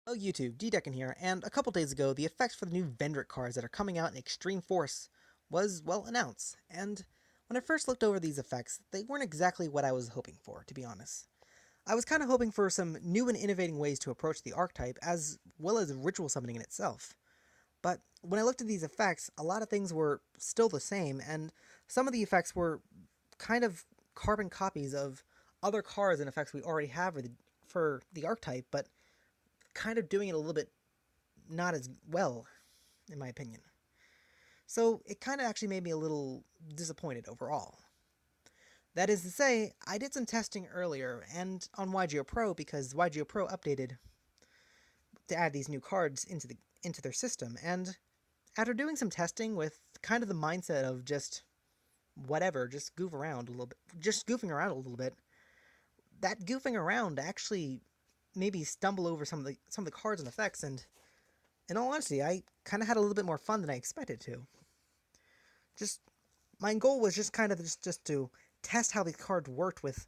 Oh, YouTube, D-Deckin here, and a couple days ago, the effects for the new Vendread cards that are coming out in Extreme Force was, well, announced, and when I first looked over these effects, they weren't exactly what I was hoping for, to be honest. I was kind of hoping for some new and innovating ways to approach the archetype, as well as ritual summoning in itself. But when I looked at these effects, a lot of things were still the same, and some of the effects were kind of carbon copies of other cards and effects we already have for the archetype, but kind of doing it a little bit not as well, in my opinion. So it kind of actually made me a little disappointed overall. That is to say, I did some testing earlier and on Yugioh Pro because Yugioh Pro updated to add these new cards into their system, and after doing some testing with kind of the mindset of just whatever, just goof around a little bit, just goofing around a little bit, that goofing around actually maybe stumble over some of the cards and effects, and in all honesty, I kind of had a little bit more fun than I expected to. Just my goal was just kind of just to test how these cards worked with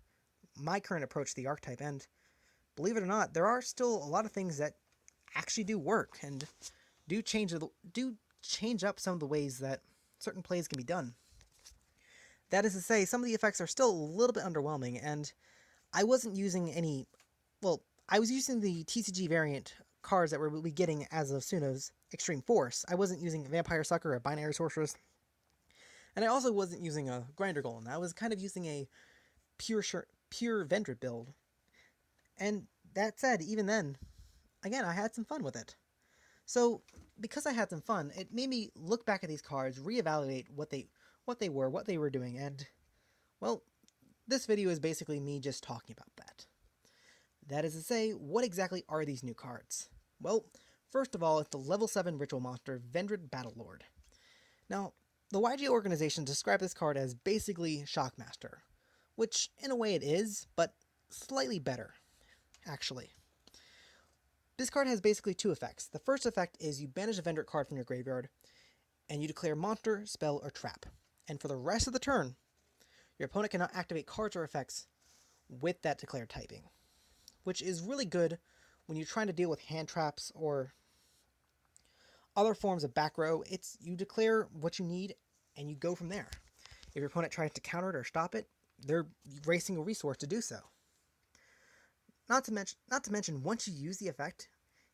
my current approach to the archetype, and believe it or not, there are still a lot of things that actually do work and do change up some of the ways that certain plays can be done. That is to say, some of the effects are still a little bit underwhelming, and I wasn't using any. Well, I was using the TCG variant cards that we'll be getting as of soon as Extreme Force. I wasn't using Vampire Sucker or Binary Sorceress, and I also wasn't using a Grinder Golem. I was kind of using a pure Vendread build. And that said, even then, again, I had some fun with it. So, because I had some fun, it made me look back at these cards, reevaluate what they were doing, and, well, this video is basically me just talking about that. That is to say, what exactly are these new cards? Well, first of all, it's the level 7 ritual monster, Vendread Battlelord. Now, the YG organization described this card as basically Shockmaster, which in a way it is, but slightly better, actually. This card has basically two effects. The first effect is you banish a Vendread card from your graveyard, and you declare monster, spell, or trap. And for the rest of the turn, your opponent cannot activate cards or effects with that declared typing, which is really good when you're trying to deal with hand traps or other forms of back row. It's you declare what you need and you go from there. If your opponent tries to counter it or stop it, they're wasting a resource to do so. Not to mention, once you use the effect,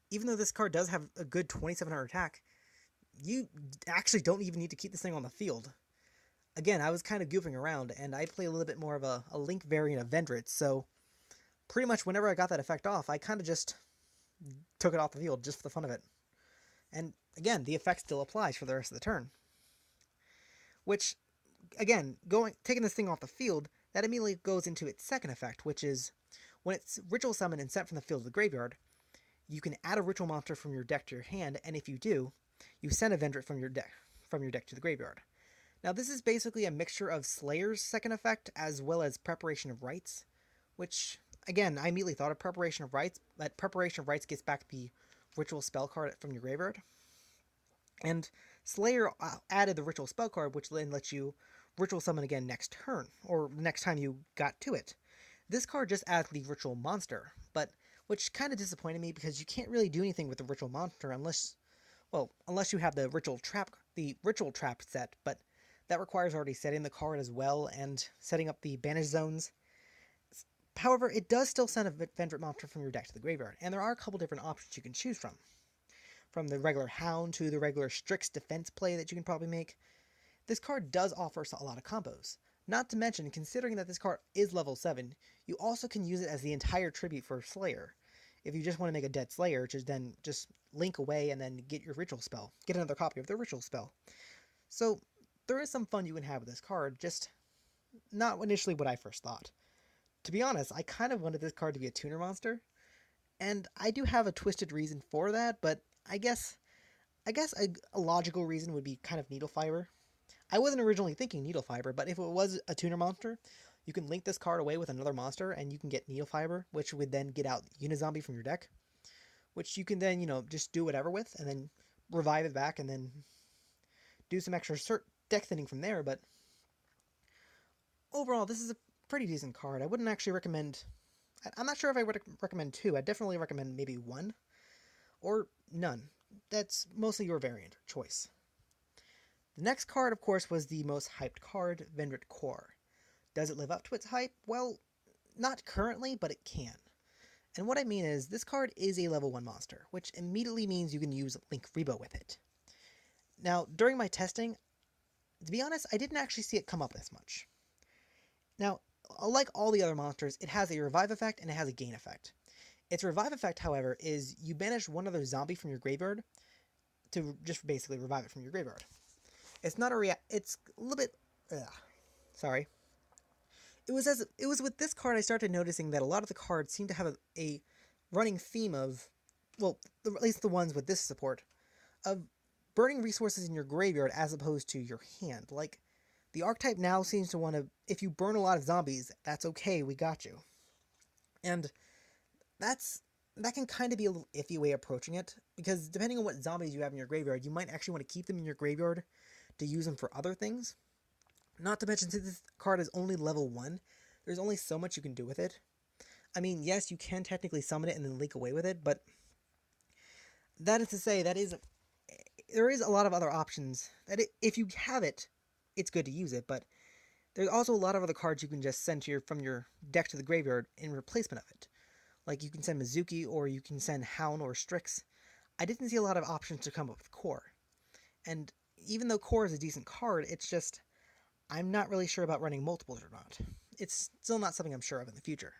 even though this card does have a good 2700 attack, you actually don't even need to keep this thing on the field. Again, I was kind of goofing around, and I play a little bit more of a Link variant of Vendread, so pretty much whenever I got that effect off, I kind of just took it off the field just for the fun of it. And again, the effect still applies for the rest of the turn. Which, again, taking this thing off the field, that immediately goes into its second effect, which is when it's ritual summoned and sent from the field to the graveyard, you can add a ritual monster from your deck to your hand, and if you do, you send a Vendread from your deck to the graveyard. Now, this is basically a mixture of Slayer's second effect as well as Preparation of Rites, which, again, I immediately thought of Preparation of Rites, but Preparation of Rites gets back the ritual spell card from your graveyard. And Slayer added the ritual spell card, which then lets you ritual summon again next turn, or next time you got to it. This card just adds the ritual monster, but which kind of disappointed me because you can't really do anything with the ritual monster unless you have the ritual trap set, but that requires already setting the card as well and setting up the banish zones. However, it does still send a Vendread monster from your deck to the graveyard, and there are a couple different options you can choose from. From the regular Hound to the regular Strix defense play that you can probably make. This card does offer a lot of combos. Not to mention, considering that this card is level 7, you also can use it as the entire tribute for Slayer. If you just want to make a dead Slayer, then just link away and then get your ritual spell. Get another copy of the ritual spell. So, there is some fun you can have with this card, just not initially what I first thought. To be honest, I kind of wanted this card to be a tuner monster, and I do have a twisted reason for that, but I guess a logical reason would be kind of Needle Fiber. I wasn't originally thinking Needle Fiber, but if it was a tuner monster, you can link this card away with another monster, and you can get Needle Fiber, which would then get out Unizombie from your deck, which you can then, just do whatever with, and then revive it back, and then do some extra deck thinning from there, but overall, this is a pretty decent card. I wouldn't actually recommend... I'm not sure if I would recommend 2. I'd definitely recommend maybe 1. or none. That's mostly your variant or choice. The next card, of course, was the most hyped card, Vendread Core. Does it live up to its hype? Well, not currently, but it can. And what I mean is, this card is a level 1 monster, which immediately means you can use Link Rebo with it. Now, during my testing, to be honest, I didn't actually see it come up this much. Now, like all the other monsters, it has a revive effect and it has a gain effect. Its revive effect, however, is you banish one other zombie from your graveyard to just basically revive it from your graveyard. It's not a it's a little bit sorry. It was with this card I started noticing that a lot of the cards seem to have a running theme of, well, at least the ones with this support, of burning resources in your graveyard as opposed to your hand. Like, the archetype now seems to want to, if you burn a lot of zombies, that's okay, we got you. And that can kind of be a little iffy way of approaching it, because depending on what zombies you have in your graveyard, you might actually want to keep them in your graveyard to use them for other things. Not to mention, since this card is only level 1, there's only so much you can do with it. I mean, yes, you can technically summon it and then link away with it, but that is to say, there is a lot of other options that if you have it, it's good to use it, but there's also a lot of other cards you can just send from your deck to the graveyard in replacement of it. Like, you can send Mizuki, or you can send Hound or Strix. I didn't see a lot of options to come up with Core. And even though Core is a decent card, it's just, I'm not really sure about running multiples or not. It's still not something I'm sure of in the future.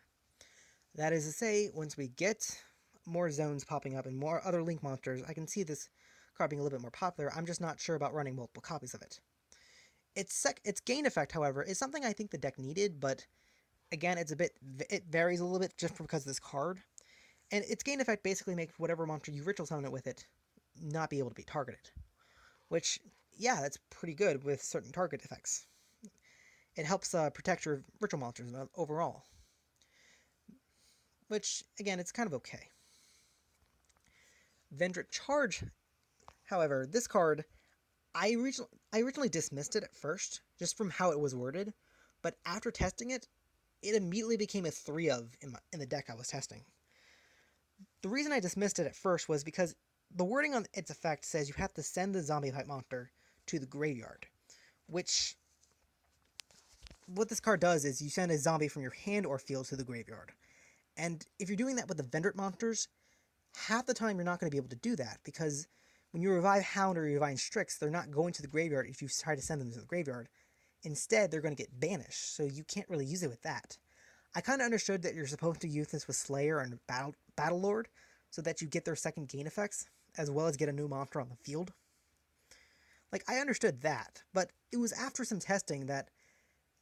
That is to say, once we get more zones popping up and more other Link monsters, I can see this card being a little bit more popular. I'm just not sure about running multiple copies of it. Its gain effect, however, is something I think the deck needed, but again, it varies a little bit just because of this card. And its gain effect basically makes whatever monster you ritual summon it with it not be able to be targeted. Which, yeah, that's pretty good with certain target effects. It helps protect your ritual monsters overall. Which, again, it's kind of okay. Vendread Charge, however, this card, I originally dismissed it at first, just from how it was worded, but after testing it, it immediately became a 3 of in the deck I was testing. The reason I dismissed it at first was because the wording on its effect says you have to send the zombie type monster to the graveyard, which, what this card does is you send a zombie from your hand or field to the graveyard. And if you're doing that with the Vendread monsters, half the time you're not going to be able to do that, because when you revive Hound or you revive Strix, they're not going to the graveyard if you try to send them to the graveyard. Instead, they're going to get banished, so you can't really use it with that. I kind of understood that you're supposed to use this with Slayer and Battle Lord, so that you get their second gain effects, as well as get a new monster on the field. Like, I understood that, but it was after some testing that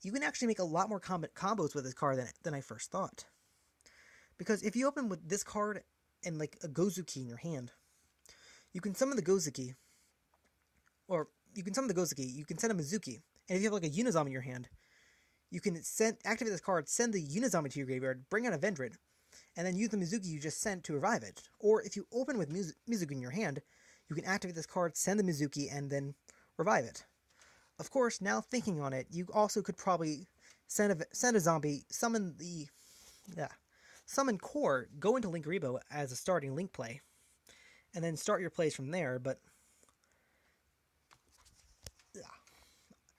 you can actually make a lot more combos with this card than I first thought. Because if you open with this card and, like, a Gozuki in your hand, you can summon the Gozuki, or you can send a Mizuki, and if you have, like, a Unizombie in your hand, you can activate this card, send the Unizombie to your graveyard, bring out a Vendread, and then use the Mizuki you just sent to revive it. Or if you open with Mizuki in your hand, you can activate this card, send the Mizuki, and then revive it. Of course, now thinking on it, you also could probably send a zombie, summon Core, go into Link Rebo as a starting Link play, and then start your plays from there, but yeah.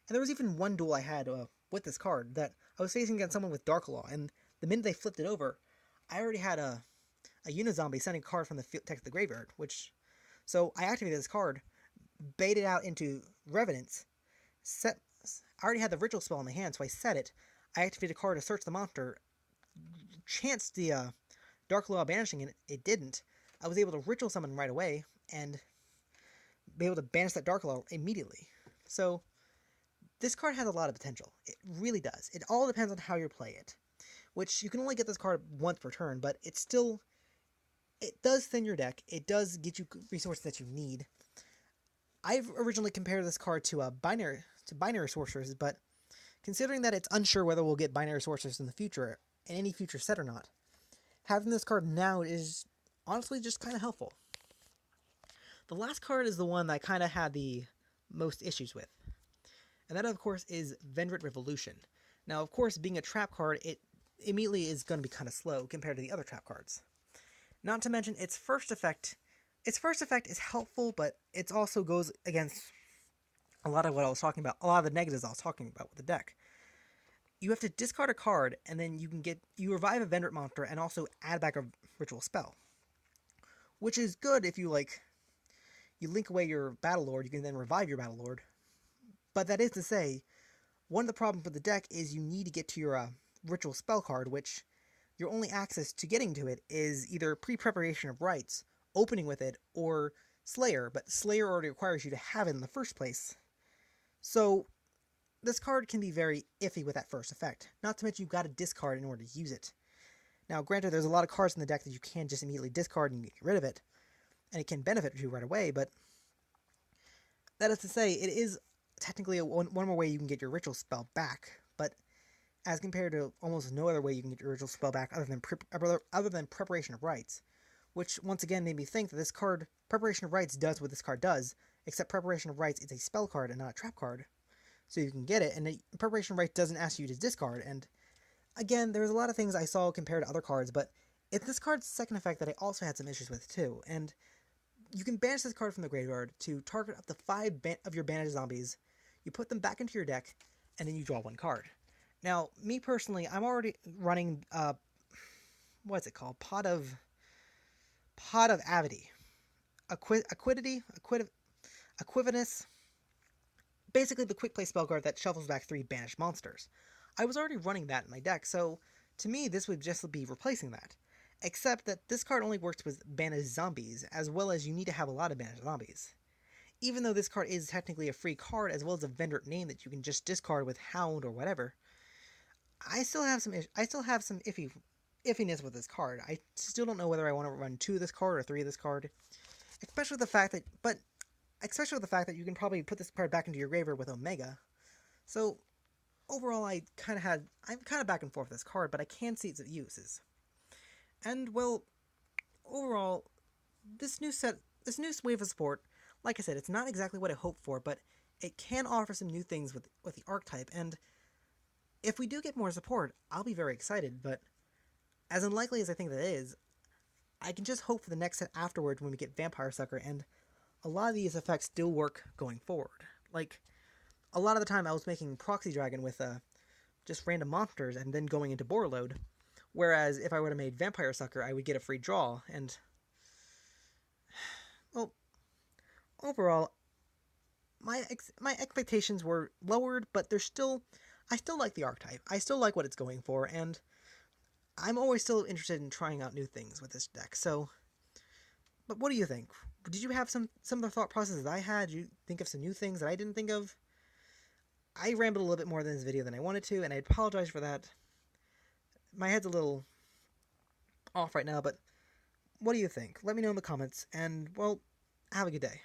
And there was even one duel I had with this card that I was facing against someone with Dark Law, and the minute they flipped it over, I already had a Unizombie sending a card from the text of the graveyard, so I activated this card, baited out into Revenants, I already had the ritual spell in my hand, so I set it, I activated a card to search the monster, chanced the Dark Law banishing it, it didn't. I was able to ritual summon right away, and be able to banish that Dark Law immediately. So, this card has a lot of potential. It really does. It all depends on how you play it. Which, you can only get this card once per turn, but it does thin your deck. It does get you resources that you need. I've originally compared this card to binary sorcerers, but considering that it's unsure whether we'll get binary sorcerers in the future, in any future set or not, having this card now is honestly just kind of helpful. The last card is the one that I kind of had the most issues with, and that, of course, is Vendread Revolution. Now, of course, being a trap card, it immediately is going to be kind of slow compared to the other trap cards. Not to mention, its first effect its first effect is helpful, but it also goes against a lot of what I was talking about, a lot of the negatives I was talking about with the deck. You have to discard a card, and then you revive a Vendread monster and also add back a ritual spell, which is good if you link away your Battle Lord, you can then revive your Battle Lord. But that is to say, one of the problems with the deck is you need to get to your ritual spell card, which your only access to getting to it is either pre-preparation of rites, opening with it, or Slayer, but Slayer already requires you to have it in the first place. So this card can be very iffy with that first effect, not to mention you've got to discard in order to use it. Now, granted, there's a lot of cards in the deck that you can just immediately discard and get rid of it, and it can benefit you right away, but that is to say, it is technically one more way you can get your ritual spell back, but as compared to almost no other way you can get your ritual spell back other than Preparation of Rites, which once again made me think that this card, Preparation of Rites, does what this card does, except Preparation of Rites is a spell card and not a trap card, so you can get it, and Preparation of Rites doesn't ask you to discard, and again, there's a lot of things I saw compared to other cards, but it's this card's second effect that I also had some issues with too, and you can banish this card from the graveyard to target up to 5 of your banished zombies, you put them back into your deck, and then you draw one card. Now, me personally, I'm already running, what's it called? Pot of Avity. Equivinus. Basically the quick play spell card that shuffles back 3 banished monsters. I was already running that in my deck, so to me this would just be replacing that. Except that this card only works with banished zombies, as well as you need to have a lot of banished zombies. Even though this card is technically a free card, as well as a Vendread name that you can just discard with Hound or whatever, I still have some iffiness with this card. I still don't know whether I want to run 2 of this card or 3 of this card, especially with the fact that you can probably put this card back into your graveyard with Omega. So overall, I'm kind of back and forth with this card, but I can see its uses. And well, overall, this new wave of support, like I said, it's not exactly what I hoped for, but it can offer some new things with the archetype, and if we do get more support, I'll be very excited, but as unlikely as I think that is, I can just hope for the next set afterwards when we get Vampire Sucker, and a lot of these effects still work going forward. Like, a lot of the time I was making Proxy Dragon with just random monsters and then going into Boar Load, whereas if I would have made Vampire Sucker, I would get a free draw, and well, overall, my expectations were lowered, but I still like the archetype. I still like what it's going for, and I'm always still interested in trying out new things with this deck. So, but what do you think? Did you have some of the thought processes I had? Did you think of some new things that I didn't think of? I rambled a little bit more in this video than I wanted to, and I apologize for that. My head's a little off right now, but what do you think? Let me know in the comments, and, well, have a good day.